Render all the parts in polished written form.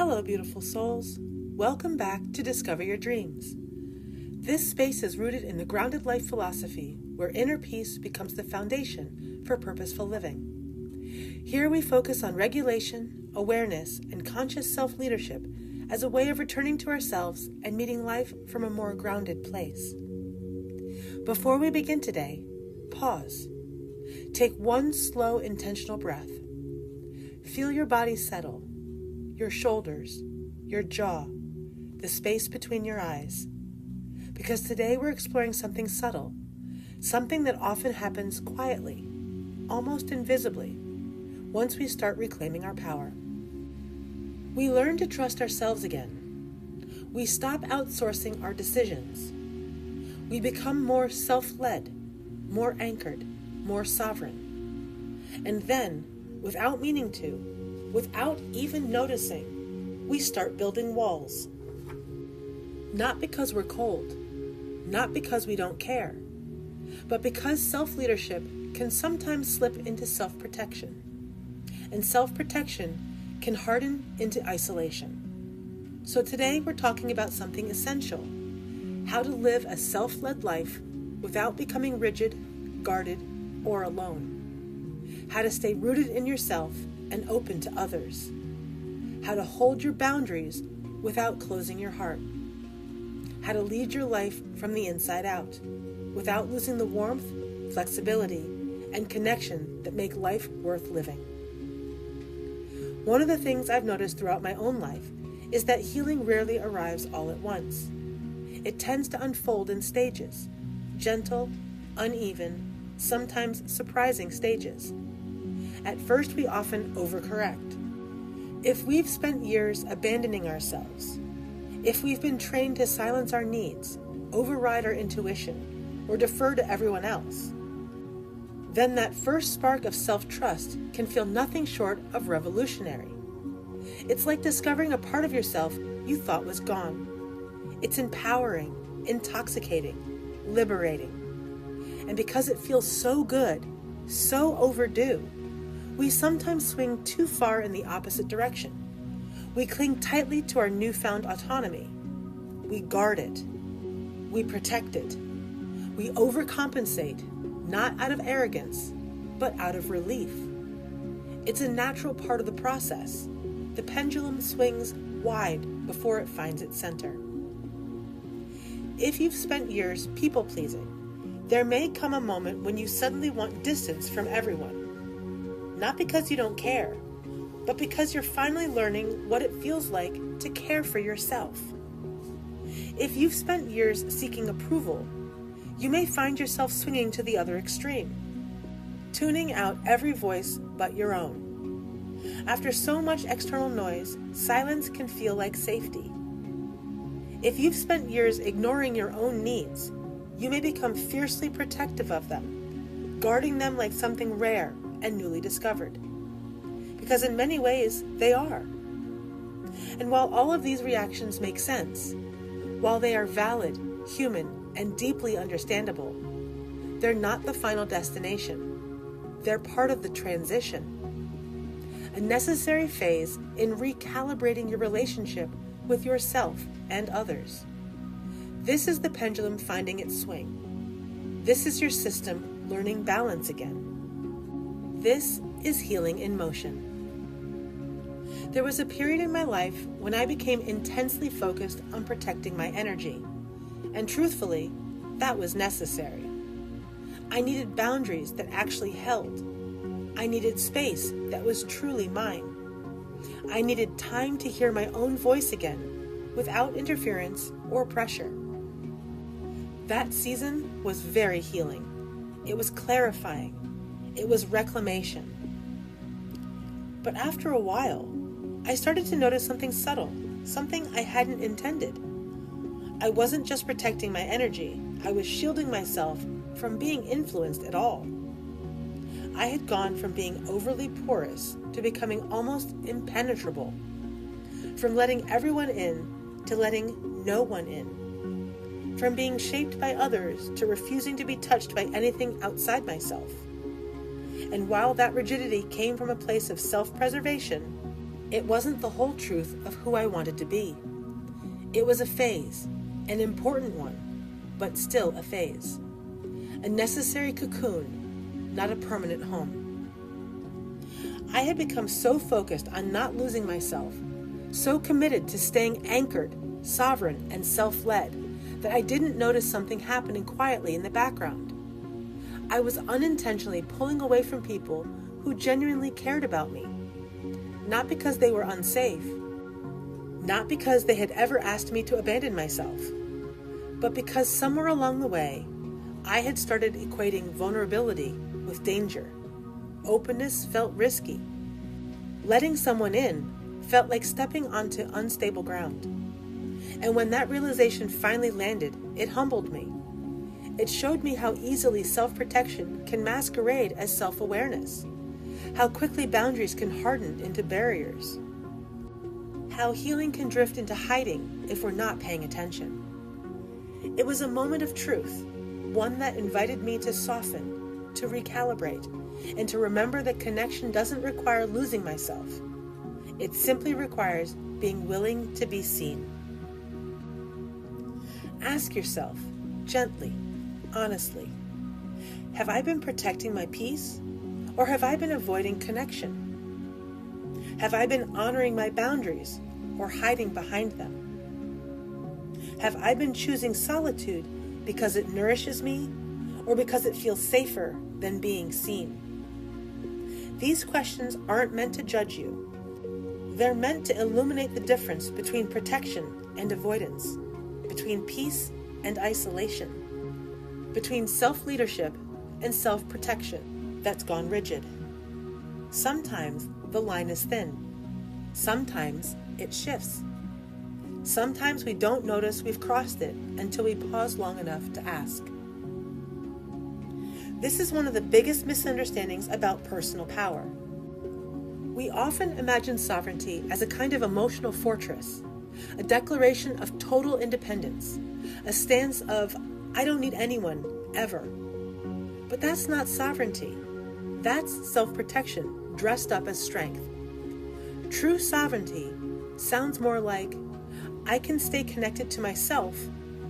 Hello, beautiful souls. Welcome back to Discover Your Dreams. This space is rooted in the grounded life philosophy where inner peace becomes the foundation for purposeful living. Here we focus on regulation, awareness, and conscious self-leadership as a way of returning to ourselves and meeting life from a more grounded place. Before we begin today, pause. Take one slow, intentional breath. Feel your body settle, your shoulders, your jaw, the space between your eyes. Because today we're exploring something subtle, something that often happens quietly, almost invisibly, once we start reclaiming our power. We learn to trust ourselves again. We stop outsourcing our decisions. We become more self-led, more anchored, more sovereign. And then, without meaning to, without even noticing, we start building walls. Not because we're cold, not because we don't care, but because self-leadership can sometimes slip into self-protection. And self-protection can harden into isolation. So today we're talking about something essential: how to live a self-led life without becoming rigid, guarded, or alone. How to stay rooted in yourself and open to others. How to hold your boundaries without closing your heart. How to lead your life from the inside out, without losing the warmth, flexibility, and connection that make life worth living. One of the things I've noticed throughout my own life is that healing rarely arrives all at once. It tends to unfold in stages, gentle, uneven, sometimes surprising stages. At first, we often overcorrect. If we've spent years abandoning ourselves, if we've been trained to silence our needs, override our intuition, or defer to everyone else, then that first spark of self-trust can feel nothing short of revolutionary. It's like discovering a part of yourself you thought was gone. It's empowering, intoxicating, liberating. And because it feels so good, so overdue, we sometimes swing too far in the opposite direction. We cling tightly to our newfound autonomy. We guard it. We protect it. We overcompensate, not out of arrogance, but out of relief. It's a natural part of the process. The pendulum swings wide before it finds its center. If you've spent years people-pleasing, there may come a moment when you suddenly want distance from everyone. Not because you don't care, but because you're finally learning what it feels like to care for yourself. If you've spent years seeking approval, you may find yourself swinging to the other extreme, tuning out every voice but your own. After so much external noise, silence can feel like safety. If you've spent years ignoring your own needs, you may become fiercely protective of them, guarding them like something rare and newly discovered. Because in many ways, they are. And while all of these reactions make sense, while they are valid, human, and deeply understandable, they're not the final destination. They're part of the transition, a necessary phase in recalibrating your relationship with yourself and others. This is the pendulum finding its swing. This is your system learning balance again. This is healing in motion. There was a period in my life when I became intensely focused on protecting my energy. And truthfully, that was necessary. I needed boundaries that actually held. I needed space that was truly mine. I needed time to hear my own voice again, without interference or pressure. That season was very healing. It was clarifying. It was reclamation. But after a while, I started to notice something subtle, something I hadn't intended. I wasn't just protecting my energy, I was shielding myself from being influenced at all. I had gone from being overly porous to becoming almost impenetrable, from letting everyone in to letting no one in, from being shaped by others to refusing to be touched by anything outside myself. And while that rigidity came from a place of self-preservation, It wasn't the whole truth of who I wanted to be. It was a phase, an important one, but still a phase. A necessary cocoon, not a permanent home. I had become so focused on not losing myself, so committed to staying anchored, sovereign, and self-led, that I didn't notice something happening quietly in the background. I was unintentionally pulling away from people who genuinely cared about me. Not because they were unsafe, not because they had ever asked me to abandon myself, but because somewhere along the way, I had started equating vulnerability with danger. Openness felt risky. Letting someone in felt like stepping onto unstable ground. And when that realization finally landed, it humbled me. It showed me how easily self-protection can masquerade as self-awareness, how quickly boundaries can harden into barriers, how healing can drift into hiding if we're not paying attention. It was a moment of truth, one that invited me to soften, to recalibrate, and to remember that connection doesn't require losing myself. It simply requires being willing to be seen. Ask yourself, gently, honestly, have I been protecting my peace, or have I been avoiding connection? Have I been honoring my boundaries, or hiding behind them? Have I been choosing solitude because it nourishes me, or because it feels safer than being seen? These questions aren't meant to judge you. They're meant to illuminate the difference between protection and avoidance, between peace and isolation, between self-leadership and self-protection that's gone rigid. Sometimes the line is thin. Sometimes it shifts. Sometimes we don't notice we've crossed it until we pause long enough to ask. This is one of the biggest misunderstandings about personal power. We often imagine sovereignty as a kind of emotional fortress, a declaration of total independence, a stance of, I don't need anyone, ever. But that's not sovereignty. That's self-protection dressed up as strength. True sovereignty sounds more like, I can stay connected to myself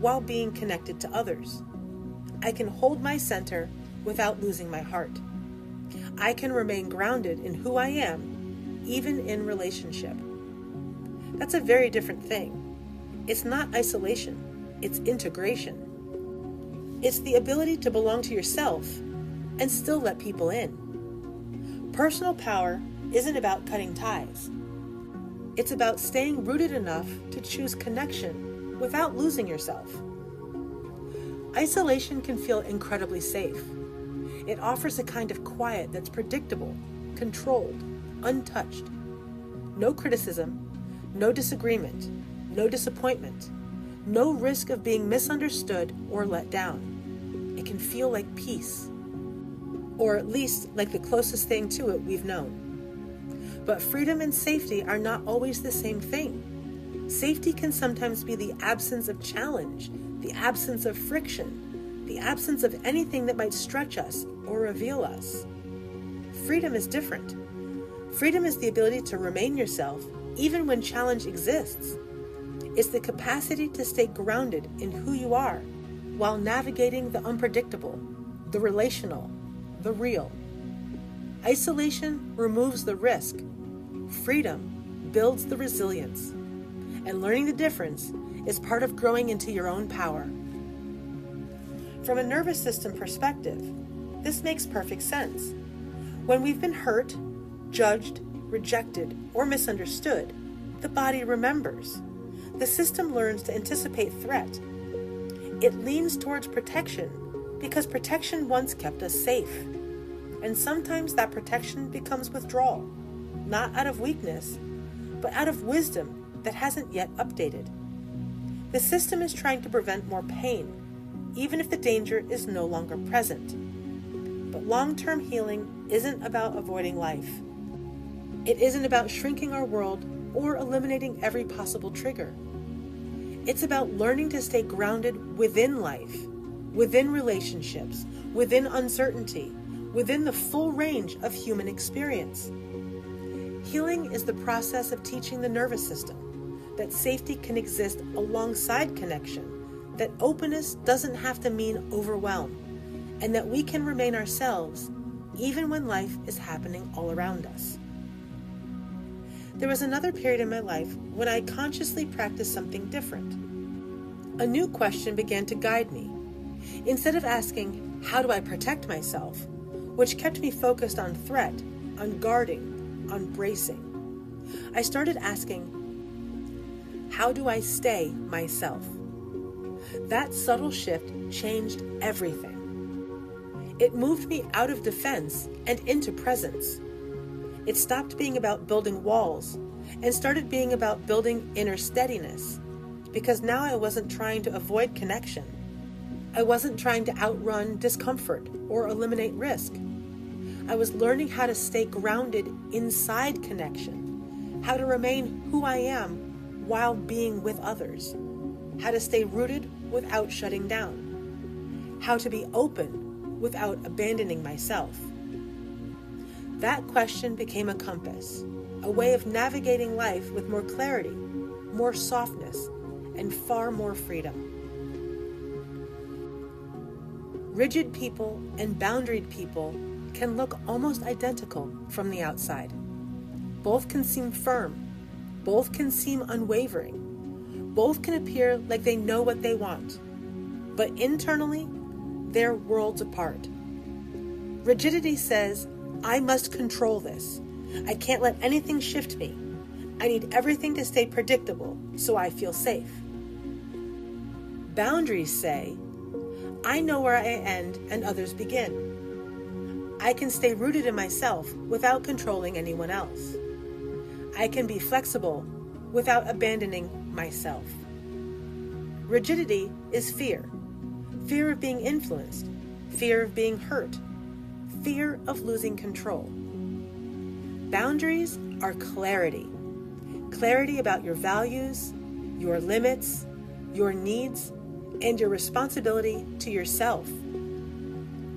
while being connected to others. I can hold my center without losing my heart. I can remain grounded in who I am, even in relationship. That's a very different thing. It's not isolation, it's integration. It's the ability to belong to yourself and still let people in. Personal power isn't about cutting ties. It's about staying rooted enough to choose connection without losing yourself. Isolation can feel incredibly safe. It offers a kind of quiet that's predictable, controlled, untouched. No criticism, no disagreement, no disappointment, no risk of being misunderstood or let down. It can feel like peace, or at least like the closest thing to it we've known. But freedom and safety are not always the same thing. Safety can sometimes be the absence of challenge, the absence of friction, the absence of anything that might stretch us or reveal us. Freedom is different. Freedom is the ability to remain yourself even when challenge exists. It's the capacity to stay grounded in who you are while navigating the unpredictable, the relational, the real. Isolation removes the risk. Freedom builds the resilience. And learning the difference is part of growing into your own power. From a nervous system perspective, this makes perfect sense. When we've been hurt, judged, rejected, or misunderstood, the body remembers. The system learns to anticipate threat. It leans towards protection because protection once kept us safe. And sometimes that protection becomes withdrawal, not out of weakness, but out of wisdom that hasn't yet updated. The system is trying to prevent more pain, even if the danger is no longer present. But long-term healing isn't about avoiding life. It isn't about shrinking our world or eliminating every possible trigger. It's about learning to stay grounded within life, within relationships, within uncertainty, within the full range of human experience. Healing is the process of teaching the nervous system that safety can exist alongside connection, that openness doesn't have to mean overwhelm, and that we can remain ourselves even when life is happening all around us. There was another period in my life when I consciously practiced something different. A new question began to guide me. Instead of asking, how do I protect myself, which kept me focused on threat, on guarding, on bracing, I started asking, how do I stay myself? That subtle shift changed everything. It moved me out of defense and into presence. It stopped being about building walls and started being about building inner steadiness, because now I wasn't trying to avoid connection. I wasn't trying to outrun discomfort or eliminate risk. I was learning how to stay grounded inside connection, how to remain who I am while being with others, how to stay rooted without shutting down, how to be open without abandoning myself. That question became a compass, a way of navigating life with more clarity, more softness, and far more freedom. Rigid people and boundaried people can look almost identical from the outside. Both can seem firm. Both can seem unwavering. Both can appear like they know what they want. But internally, they're worlds apart. Rigidity says, I must control this. I can't let anything shift me. I need everything to stay predictable so I feel safe. Boundaries say, I know where I end and others begin. I can stay rooted in myself without controlling anyone else. I can be flexible without abandoning myself. Rigidity is fear. Fear of being influenced, fear of being hurt, fear of losing control. Boundaries are clarity. Clarity about your values, your limits, your needs, and your responsibility to yourself.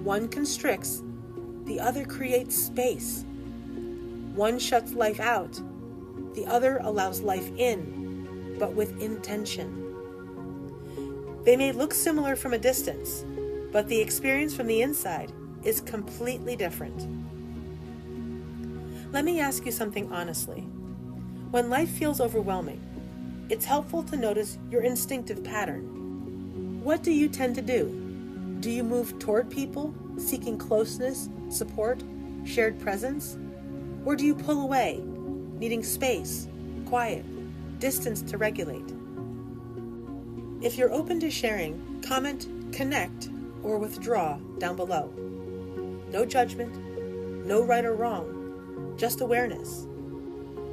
One constricts, the other creates space. One shuts life out, the other allows life in, but with intention. They may look similar from a distance, but the experience from the inside is completely different. Let me ask you something honestly. When life feels overwhelming, it's helpful to notice your instinctive pattern. What do you tend to do? Do you move toward people, seeking closeness, support, shared presence? Or do you pull away, needing space, quiet, distance to regulate? If you're open to sharing, comment, connect, or withdraw down below. No judgment, no right or wrong, just awareness.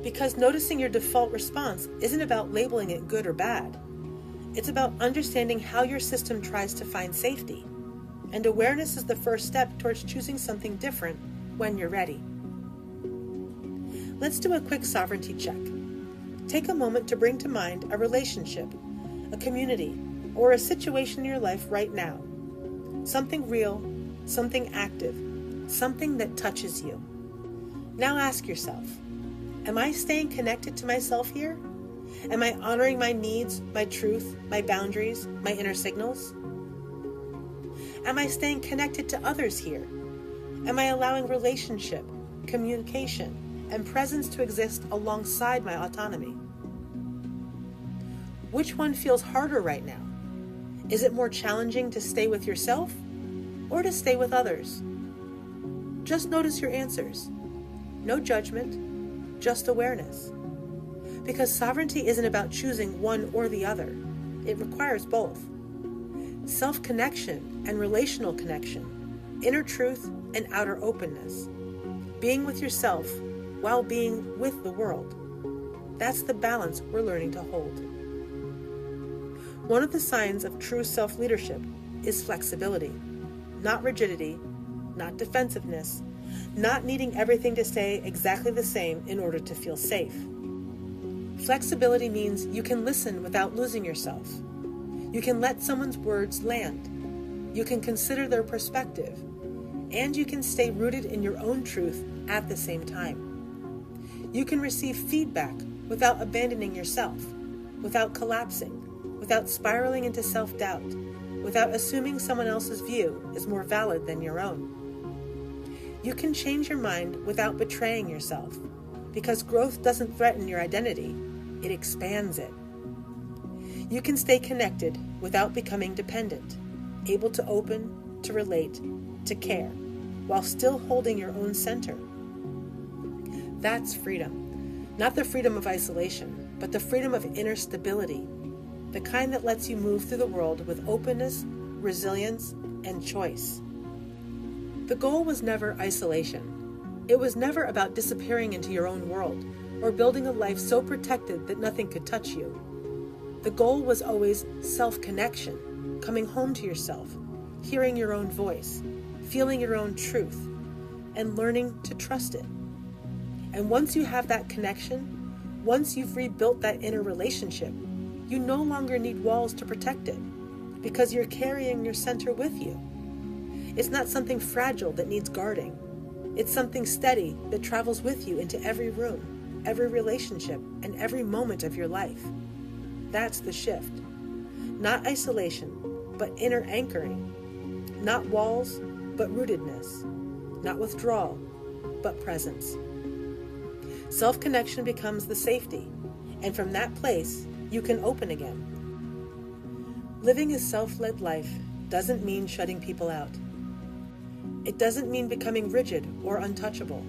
Because noticing your default response isn't about labeling it good or bad. It's about understanding how your system tries to find safety. And awareness is the first step towards choosing something different when you're ready. Let's do a quick sovereignty check. Take a moment to bring to mind a relationship, a community, or a situation in your life right now. Something real, something active, something that touches you. Now ask yourself, am I staying connected to myself here? Am I honoring my needs, my truth, my boundaries, my inner signals? Am I staying connected to others here? Am I allowing relationship, communication, and presence to exist alongside my autonomy? Which one feels harder right now? Is it more challenging to stay with yourself or to stay with others? Just notice your answers. No judgment, just awareness. Because sovereignty isn't about choosing one or the other. It requires both. Self-connection and relational connection, inner truth and outer openness. Being with yourself while being with the world. That's the balance we're learning to hold. One of the signs of true self-leadership is flexibility, not rigidity, not defensiveness, not needing everything to stay exactly the same in order to feel safe. Flexibility means you can listen without losing yourself. You can let someone's words land. You can consider their perspective. And you can stay rooted in your own truth at the same time. You can receive feedback without abandoning yourself, without collapsing, without spiraling into self-doubt, without assuming someone else's view is more valid than your own. You can change your mind without betraying yourself, because growth doesn't threaten your identity, it expands it. You can stay connected without becoming dependent, able to open, to relate, to care, while still holding your own center. That's freedom. Not the freedom of isolation, but the freedom of inner stability, the kind that lets you move through the world with openness, resilience, and choice. The goal was never isolation. It was never about disappearing into your own world or building a life so protected that nothing could touch you. The goal was always self-connection, coming home to yourself, hearing your own voice, feeling your own truth, and learning to trust it. And once you have that connection, once you've rebuilt that inner relationship, you no longer need walls to protect it, because you're carrying your center with you. It's not something fragile that needs guarding. It's something steady that travels with you into every room, every relationship, and every moment of your life. That's the shift. Not isolation, but inner anchoring. Not walls, but rootedness. Not withdrawal, but presence. Self-connection becomes the safety, and from that place, you can open again. Living a self-led life doesn't mean shutting people out. It doesn't mean becoming rigid or untouchable.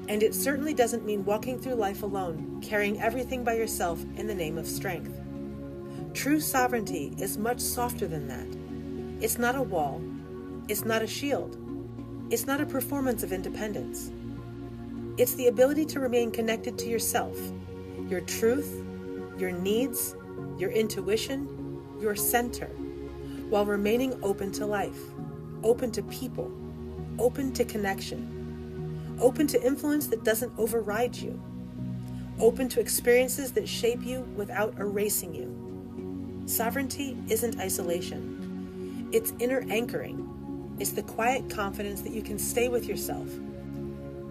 And it certainly doesn't mean walking through life alone, carrying everything by yourself in the name of strength. True sovereignty is much softer than that. It's not a wall. It's not a shield. It's not a performance of independence. It's the ability to remain connected to yourself, your truth, your needs, your intuition, your center, while remaining open to life, open to people, open to connection, open to influence that doesn't override you, open to experiences that shape you without erasing you. Sovereignty isn't isolation. It's inner anchoring. It's the quiet confidence that you can stay with yourself,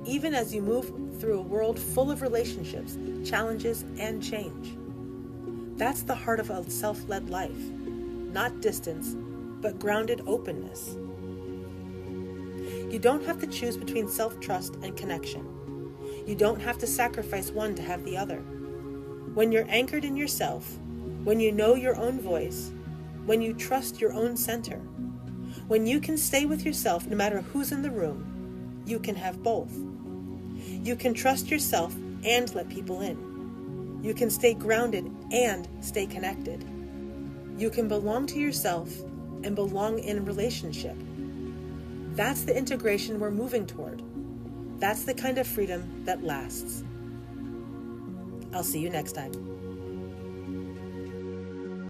even as you move through a world full of relationships, challenges, and change. That's the heart of a self-led life. Not distance, but grounded openness. You don't have to choose between self-trust and connection. You don't have to sacrifice one to have the other. When you're anchored in yourself, when you know your own voice, when you trust your own center, when you can stay with yourself no matter who's in the room, you can have both. You can trust yourself and let people in. You can stay grounded and stay connected. You can belong to yourself and belong in a relationship. That's the integration we're moving toward. That's the kind of freedom that lasts. I'll see you next time.